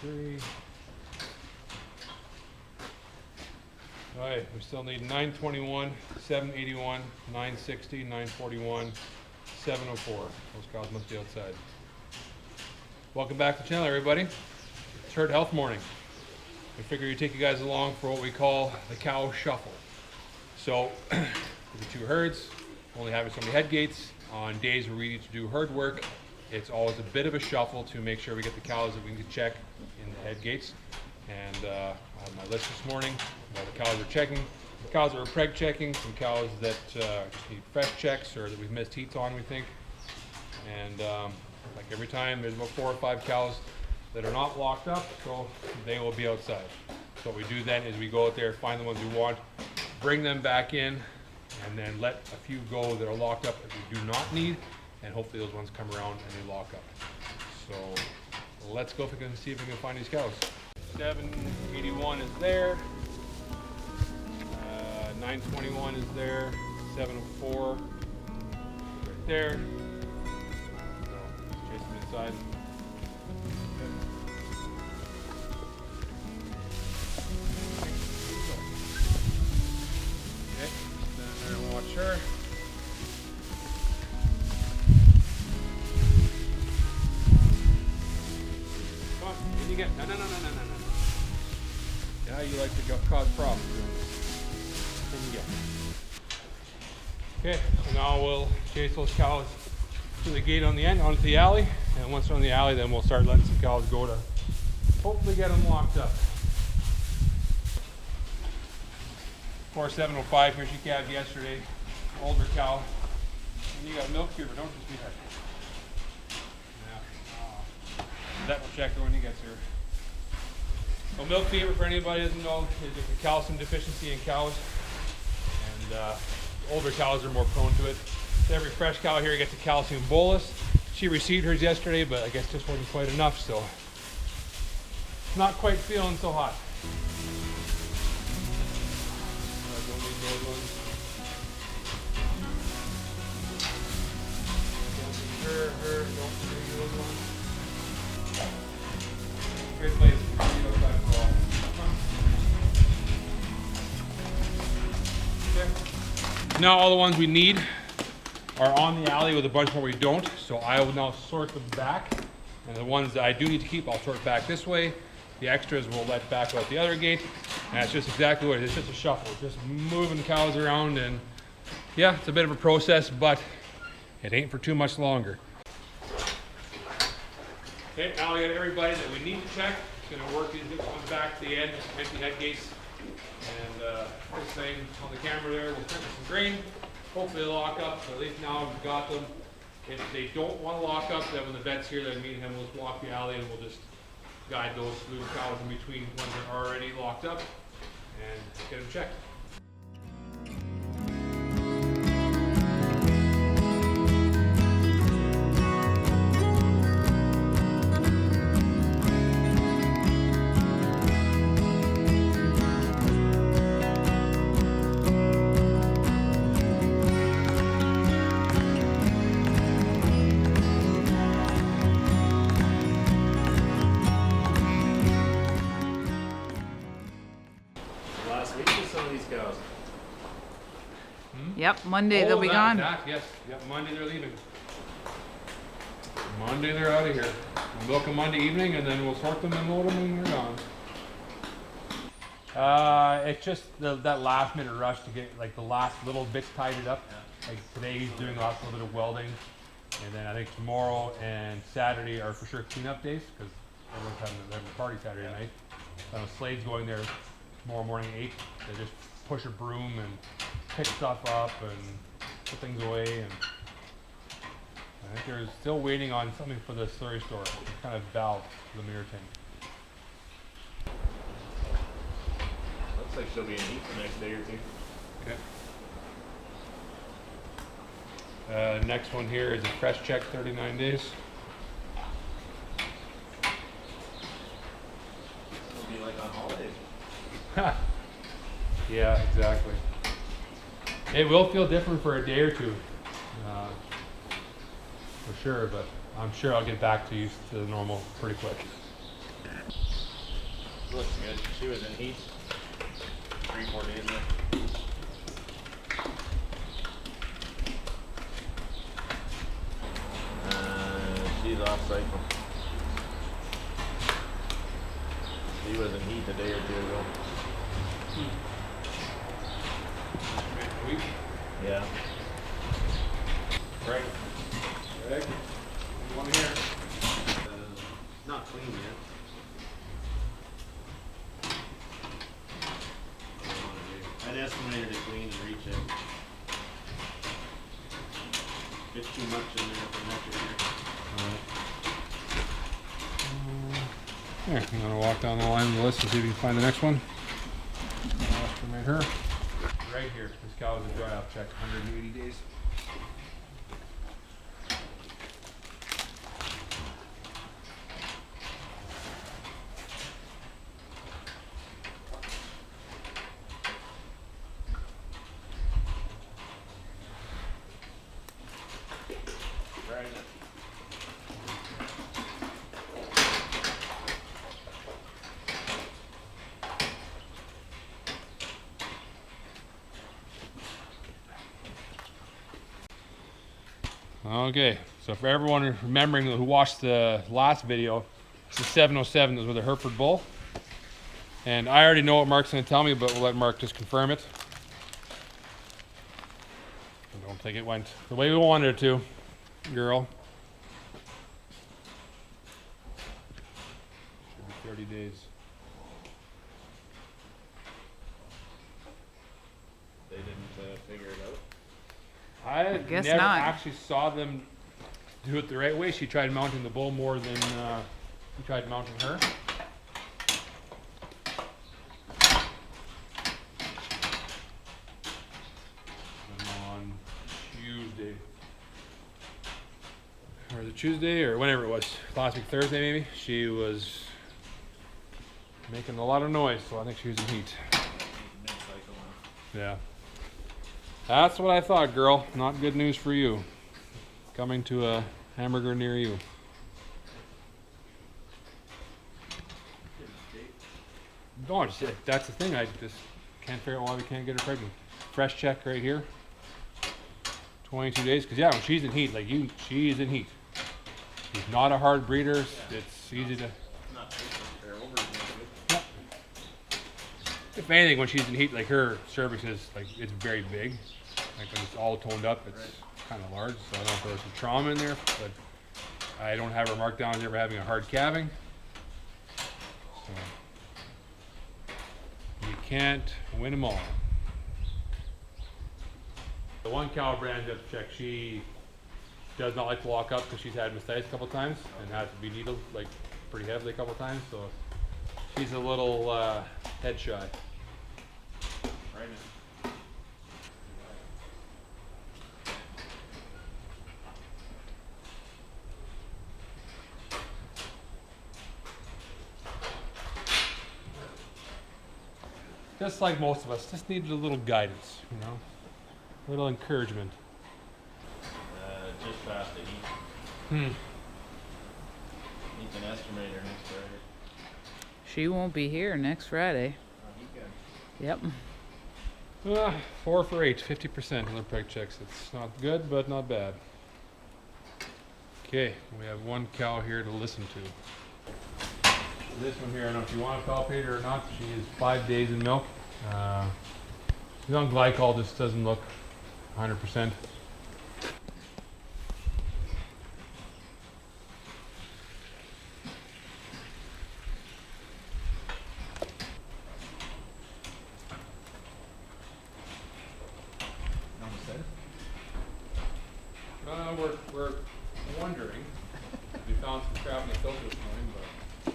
3. All right, we still need 921, 781, 960, 941, 704. Those cows must be outside. Welcome back to the channel, everybody. It's Herd Health Morning. We figure we'd take you guys along for what we call the cow shuffle. So, with the 2 herds, only having so many head gates, on days where we need to do herd work, it's always a bit of a shuffle to make sure we get the cows that we need to check in the head gates. And on my list this morning, while the cows are checking, the cows that we're preg checking, some cows that just need fresh checks or that we've missed heats on, we think. And like every time, there's about 4 or 5 cows that are not locked up, so they will be outside. So what we do then is we go out there, find the ones we want, bring them back in, and then let a few go that are locked up that we do not need, and hopefully those ones come around and they lock up. So let's go and see if we can find these cows. 781 is there, 921 is there, 704 right there. So let's chase them inside. Okay, then watch her. Come on, in you get. No. Yeah, you like to cause problems. In you get. Okay, so now we'll chase those cows to the gate on the end, onto the alley. And once they're on the alley, then we'll start letting some cows go to hopefully get them locked up. 4705, here she calved yesterday, older cow. And you got a milk fever, don't you, sweetheart? Yeah. Vet will check her when he gets here. So milk fever, for anybody who doesn't know, is just a calcium deficiency in cows. And older cows are more prone to it. So every fresh cow here gets a calcium bolus. She received hers yesterday, but I guess just wasn't quite enough, so not quite feeling so hot. Don't need those ones. Don't need those ones. Great place. Okay. Now all the ones we need are on the alley with a bunch more we don't, so I will now sort them back, and the ones that I do need to keep I'll sort back this way. The extras we'll let back out the other gate, and that's just exactly what it is. It's just a shuffle, just moving cows around, and yeah, it's a bit of a process, but it ain't for too much longer. Okay, now we got everybody that we need to check. Just gonna work these ones back to the end, empty head gates, and this thing on the camera there, we'll sprinkle some grain. Hopefully they'll lock up, so at least now we've got them. If they don't want to lock up, then when the vet's here, then me and him will just walk the alley and we'll just guide those little cows in between ones that are already locked up and get them checked. Yep, Monday they'll be gone. Yes, yep, Monday they're leaving. Monday they're out of here. We'll milk them Monday evening and then we'll sort them and load them and they're gone. It's just that last minute rush to get like the last little bits tidied up. Yeah. Like today he's doing the last little bit of welding, and then I think tomorrow and Saturday are for sure cleanup days because everyone's having a party Saturday night. Slade's going there tomorrow morning at 8. They just push a broom and pick stuff up and put things away, and I think they're still waiting on something for the slurry store, some kind of valve for the mirror tank. Looks like she'll be in heat the next day or two. Okay. Next one here is a fresh check, 39 days. It'll be like on holidays. Yeah, exactly. It will feel different for a day or two, for sure, but I'm sure I'll get back to you to the normal pretty quick. Looks good. She was in heat 3-4 days ago. She's off cycle. She was in heat a day or two ago. Yeah. Right. Greg, what do you want to hear? Not clean yet. I'd estimate her to clean and reach it. Bit too much in there for metric here. Here, I'm gonna walk down the line of the list and see if we can find the next one. I'll estimate her. Right here, this cow is a dry off check, 180 days. Right. Okay, so for everyone remembering who watched the last video, it's the 707 that was with a Hereford bull. And I already know what Mark's going to tell me, but we'll let Mark just confirm it. I don't think it went the way we wanted it to, girl. Should be 30 days. They didn't figure it out. I guess never not. actually saw them do it the right way. She tried mounting the bull more than he tried mounting her. And on Tuesday, or was it Tuesday or whenever it was, last week Thursday maybe, she was making a lot of noise, so I think she was in heat. Mid-cycle now. Yeah. That's what I thought, girl. Not good news for you. Coming to a hamburger near you. No, that's the thing. I just can't figure out why we can't get her pregnant. Fresh check right here. 22 days. Because, yeah, when she's in heat, like you, she's in heat. She's not a hard breeder. It's easy to... Not for her. Over is not good. If anything, when she's in heat, like her cervix is, like, it's very big. Like when it's all toned up, it's kind of large. So I don't know if there was some trauma in there, but I don't have her marked down as ever having a hard calving. So you can't win them all. The one cow brand just check, she does not like to walk up because she's had mastitis a couple times and had to be needled like pretty heavily a couple times. So she's a little head shy. Right now. Just like most of us, just needed a little guidance, you know, a little encouragement. Just past the heat. You can estimate her next Friday. She won't be here next Friday. He can. Yep. 4 for 8, 50% on the preg checks. It's not good, but not bad. Okay, we have one cow here to listen to. This one here, I don't know if you want to palpate her or not. She is 5 days in milk. She's on glycol, just doesn't look 100%. We're wondering. We found some crap in the filter this morning, but.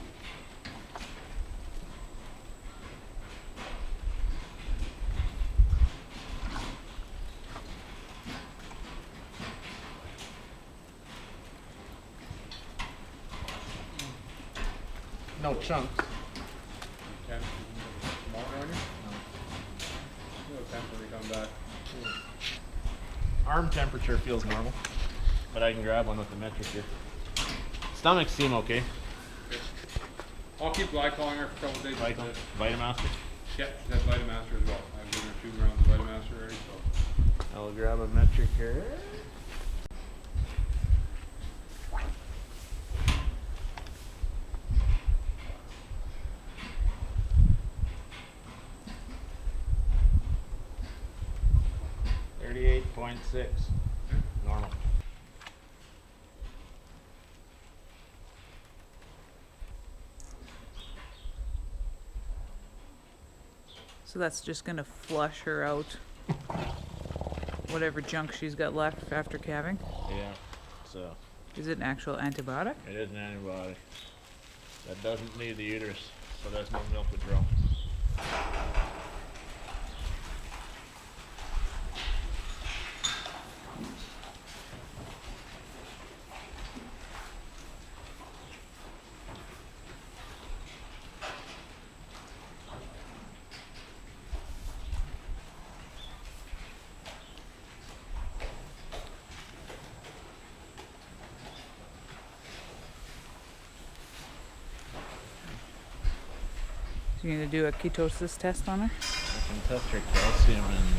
No chunks. Tomorrow morning? No time when we come back. Arm temperature feels normal, but I can grab one with the metric here. Stomachs seem okay. I'll keep calling her for a couple days. Vitamaster. Yeah, that's Vitamaster as well. I've given her 2 rounds of Vitamaster already, so. I'll grab a metric here. .6 normal. So that's just gonna flush her out. Whatever junk she's got left after calving. Yeah. So Is it an actual antibiotic? it is an antibiotic that doesn't leave the uterus, so there's no milk withdrawal. So you're gonna do a ketosis test on her? I can test her calcium and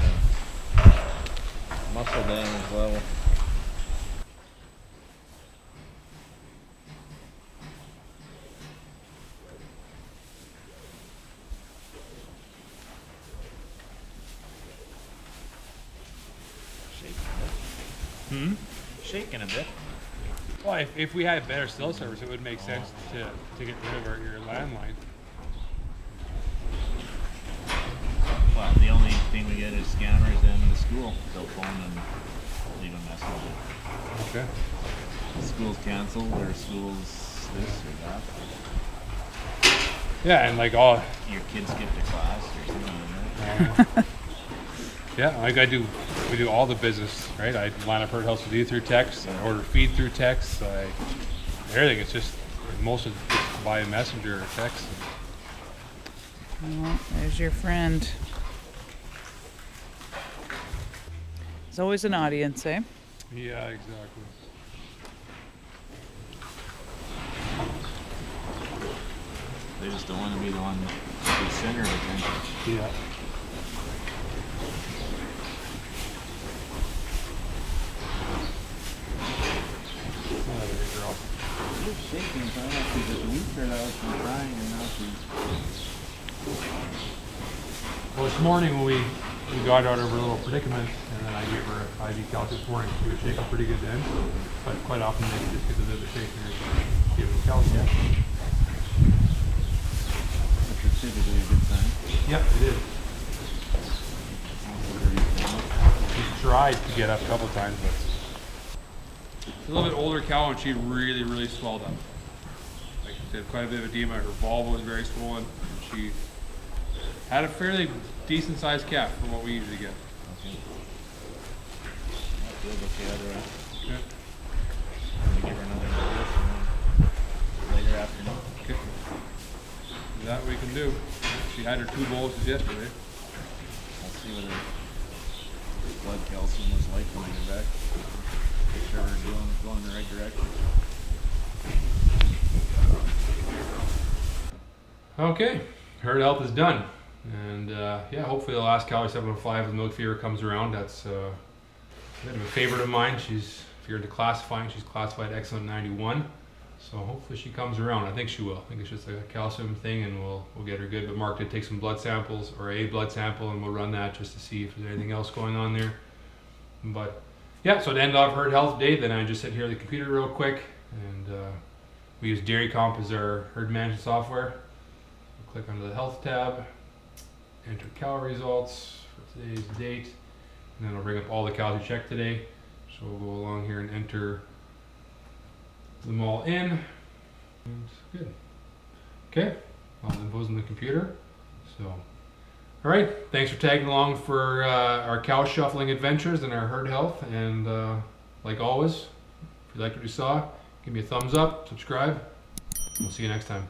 muscle damage level. Hmm? Shaking a bit. Well, if we had better cell service, it would make sense to get rid of your landline. Well, the only thing we get is scammers in the school. They'll phone and leave a message. Okay. The school's canceled, or school's this or that. Yeah, and like all. Your kids skip to class or something like that. Yeah, like we do all the business, right? I line up herd health with you through text, I order feed through text, everything. It's just most of it's by messenger or text. Well, there's your friend. There's always an audience, eh? Yeah, exactly. They just don't want to be the one to be center of attention. Yeah. She's shaking, so I don't know if she's just weak or that was from crying and now she's... Well, this morning when we got out of her little predicament, and then I gave her IV calcium this morning, she was shaking pretty good then, but quite often they just get a bit of a shake and give her calcium. Which is typically a good sign. Yep, it is. She's tried to get up a couple times, but she's a little bit older cow, and she really swelled up. Like she had quite a bit of edema. Her vulva was very swollen. And she had a fairly decent sized calf for what we usually get. Okay. That feels okay otherwise. Yeah. I'm gonna give her another dose later afternoon. Okay. That we can do. She had her 2 boluses yesterday. I'll see what her blood calcium was like when I get back. Make sure we're going in the right direction. Okay, herd health is done. And yeah, hopefully the last cow, 705, the milk fever comes around. That's a bit of a favorite of mine. If you're into classifying, she's classified excellent 91. So hopefully she comes around. I think she will. I think it's just a calcium thing, and we'll get her good. But Mark did take some blood samples, or a blood sample, and we'll run that just to see if there's anything else going on there. But yeah, so to end off herd health day, then I just sit here at the computer real quick, and we use Dairy Comp as our herd management software. We'll click under the health tab, enter cow results for today's date, and then it'll bring up all the cows we checked today. So we'll go along here and enter them all in. And good. Okay, all the info's in the computer. So, all right, thanks for tagging along for our cow shuffling adventures and our herd health. And like always, if you liked what you saw, give me a thumbs up, subscribe. We'll see you next time.